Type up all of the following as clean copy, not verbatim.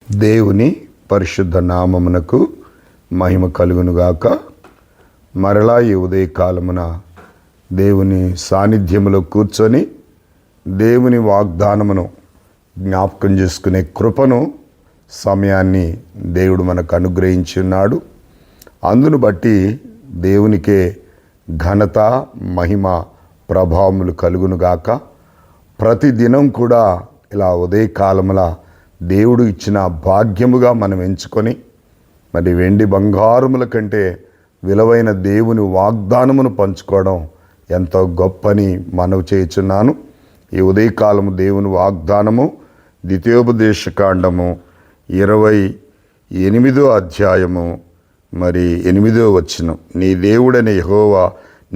దేవుని పరిశుద్ధ నామమునకు మహిమ కలుగునుగాక. మరలా ఈ ఉదయకాలమున దేవుని సాన్నిధ్యములో కూర్చొని దేవుని వాగ్దానమును జ్ఞాపకం చేసుకునే కృపను, సమయాన్ని దేవుడు మనకు అనుగ్రహించి ఉన్నాడు. అందును బట్టి దేవునికే ఘనత, మహిమ, ప్రభావములు కలుగునుగాక. ప్రతిదినం కూడా ఇలా ఉదయకాలముల దేవుడు ఇచ్చిన భాగ్యముగా మనం ఎంచుకొని, మరి వెండి బంగారముల కంటే విలువైన దేవుని వాగ్దానమును పంచుకోవడం ఎంతో గొప్పని మనవి చేయుచున్నాను. ఈ ఉదయకాలము దేవుని వాగ్దానము ద్వితీయోపదేశకాండము 28వ అధ్యాయము మరి 8వ వచనం. నీ దేవుడైన యెహోవా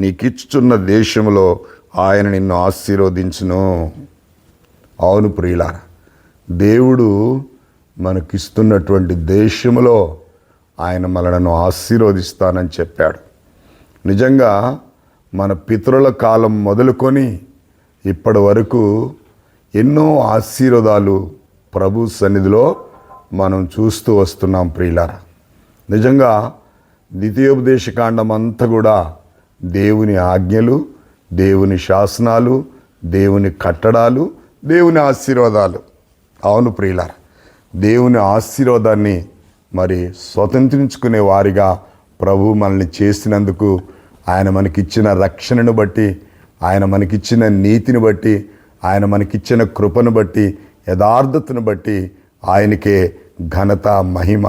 నీకిచ్చుచున్న దేశములో ఆయన నిన్ను ఆశీర్వదించును. అవును ప్రియులారా, దేవుడు మనకిస్తున్నటువంటి దేశములో ఆయన మనలను ఆశీర్వదిస్తానని చెప్పాడు. నిజంగా మన పితరుల కాలం మొదలుకొని ఇప్పటి వరకు ఎన్నో ఆశీర్వాదాలు ప్రభు సన్నిధిలో మనం చూస్తూ వస్తున్నాం ప్రియులారా. నిజంగా ద్వితీయోపదేశకాండం అంతా కూడా దేవుని ఆజ్ఞలు, దేవుని శాసనాలు, దేవుని కట్టడాలు, దేవుని ఆశీర్వాదాలు. అవును ప్రియులారా, దేవుని ఆశీర్వాదాన్ని మరి స్వతంత్రించుకునే వారిగా ప్రభు మనల్ని చేసినందుకు, ఆయన మనకిచ్చిన రక్షణను బట్టి, ఆయన మనకిచ్చిన నీతిని బట్టి, ఆయన మనకిచ్చిన కృపను బట్టి, యథార్థతను బట్టి ఆయనకే ఘనత, మహిమ,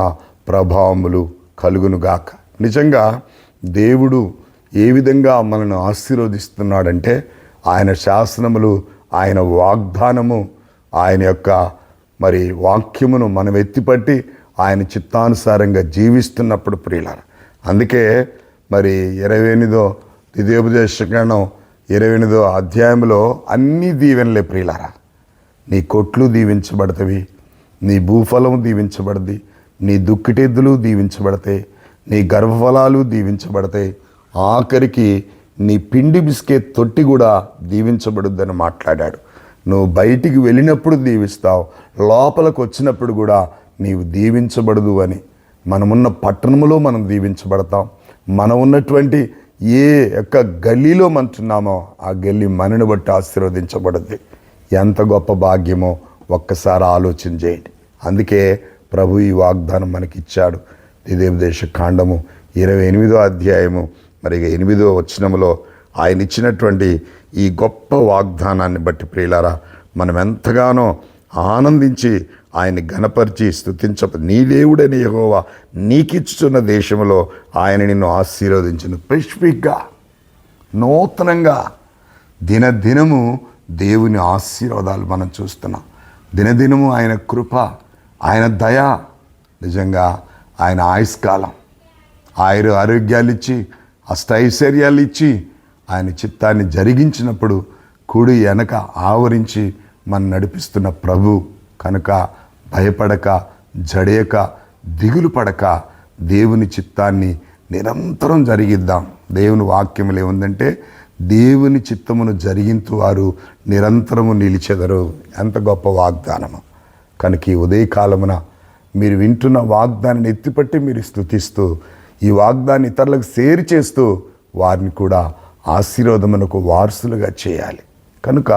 ప్రభావములు కలుగునుగాక. నిజంగా దేవుడు ఏ విధంగా మనల్ని ఆశీర్వదిస్తున్నాడంటే, ఆయన శాసనములు, ఆయన వాగ్దానము, ఆయన యొక్క మరి వాక్యమును మనం ఎత్తిపట్టి ఆయన చిత్తానుసారంగా జీవిస్తున్నప్పుడు ప్రియులారా. అందుకే మరి 28వ ద్వితీయోపదేశకాండం 28వ అధ్యాయంలో అన్ని దీవెనలే ప్రియులారా. నీ కొట్లు దీవించబడతవి, నీ భూఫలము దీవించబడది, నీ దుక్కిటెద్దులు దీవించబడతాయి, నీ గర్భఫలాలు దీవించబడతాయి, ఆఖరికి నీ పిండి బిస్కే తొట్టి కూడా దీవించబడుద్దని మాట్లాడాడు. నువ్వు బయటికి వెళ్ళినప్పుడు దీవిస్తావు, లోపలికి వచ్చినప్పుడు కూడా నీవు దీవించబడదు అని. మనమున్న పట్టణములో మనం దీవించబడతాం. మనం ఉన్నటువంటి ఏ యొక్క గల్లీలో మనచున్నామో ఆ గల్లీ మనను బట్టి ఆశీర్వదించబడుద్ది. ఎంత గొప్ప భాగ్యమో ఒక్కసారి ఆలోచన చేయండి. అందుకే ప్రభు ఈ వాగ్దానం మనకిచ్చాడు. ద్వితీయోపదేశకాండము 28వ అధ్యాయము మరి 8వ వచనములో ఆయన ఇచ్చినటువంటి ఈ గొప్ప వాగ్దానాన్ని బట్టి ప్రియులారా, మనం ఎంతగానో ఆనందించి ఆయన్ని ఘనపరిచి స్తుతించ. నీ దేవుడైన యెహోవా నీకిచ్చుచున్న దేశంలో ఆయన నిన్ను ఆశీర్వదించును. స్పెసిఫిక్గా, నూతనంగా దినదినము దేవుని ఆశీర్వాదాలు మనం చూస్తున్నాం. దినదినము ఆయన కృప, ఆయన దయ, నిజంగా ఆయన ఆయుష్కాలం, ఆరోగ్యాలు ఇచ్చి, అష్టైశ్వర్యాలు ఇచ్చి, ఆయన చిత్తాన్ని జరిగించినప్పుడు కుడి వెనక ఆవరించి మనం నడిపిస్తున్న ప్రభు కనుక భయపడక, జడేయక, దిగులు పడక దేవుని చిత్తాన్ని నిరంతరం జరిగిద్దాం. దేవుని వాక్యములు ఏముందంటే, దేవుని చిత్తమును జరిగించు వారు నిరంతరము నిలిచెదరు. ఎంత గొప్ప వాగ్దానము. కనుక ఈ ఉదయకాలమున మీరు వింటున్న వాగ్దానాన్ని ఎత్తిపట్టి మీరు స్తుతిస్తూ, ఈ వాగ్దాన్ని ఇతరులకు షేర్ చేస్తూ వారిని కూడా ఆశీర్వాదమునకు వారసులుగా చేయాలి. కనుక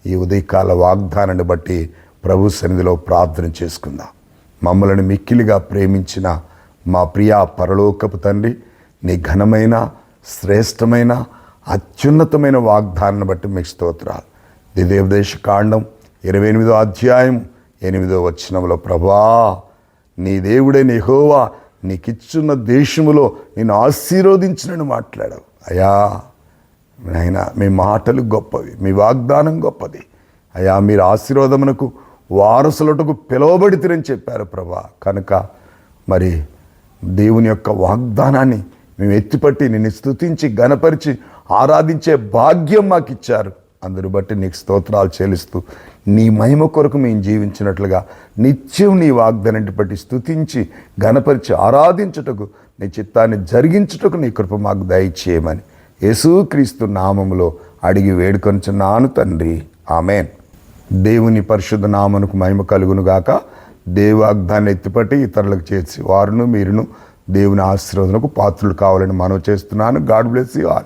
ఈ ఉదయకాల వాగ్దానాన్ని బట్టి ప్రభు సన్నిధిలో ప్రార్థన చేసుకుందాం. మమ్మల్ని మిక్కిలిగా ప్రేమించిన మా ప్రియ పరలోకపు తండ్రి, నీ ఘనమైన, శ్రేష్టమైన, అత్యున్నతమైన వాగ్దానాన్ని బట్టి మీకు స్తోత్రాలు. ద్వితీయోపదేశకాండం 28వ అధ్యాయం 8వ వచనంలో, ప్రభా నీ దేవుడైన యెహోవా నీకిచ్చున్న దేశములో నేను ఆశీర్వదించినని మాట్లాడావు. అయ్యా నాయన, మీ మాటలు గొప్పవి, మీ వాగ్దానం గొప్పది. అయ్యా, మీరు ఆశీర్వాదమునకు వారసులటకు పిలువబడితిరని చెప్పారు ప్రభా. కనుక మరి దేవుని యొక్క వాగ్దానాన్ని మేము ఎత్తిపట్టి నిన్ను స్తుతించి ఘనపరిచి ఆరాధించే భాగ్యం మాకు ఇచ్చారు. అందును బట్టి నీకు స్తోత్రాలు చెల్లిస్తూ, నీ మహిమ కొరకు మేము జీవించినట్లుగా నిత్యం నీ వాగ్దానాన్ని బట్టి స్తుతించి ఘనపరిచి ఆరాధించుటకు, నీ చిత్తాన్ని జరిగించుటకు నీ కృప మాకు దయచేయమని యేసుక్రీస్తు నామములో అడిగి వేడుకొనుచున్నాను తండ్రి. ఆమెన్. దేవుని పరిశుద్ధ నామమునకు మహిమ కలుగునుగాక. దేవాగ్దాన్ని ఎత్తిపట్టి ఇతరులకు చేర్చి వారును మీరును దేవుని ఆశీర్వాదనకు పాత్రలు కావాలని మనవి చేస్తున్నాను. God bless you all.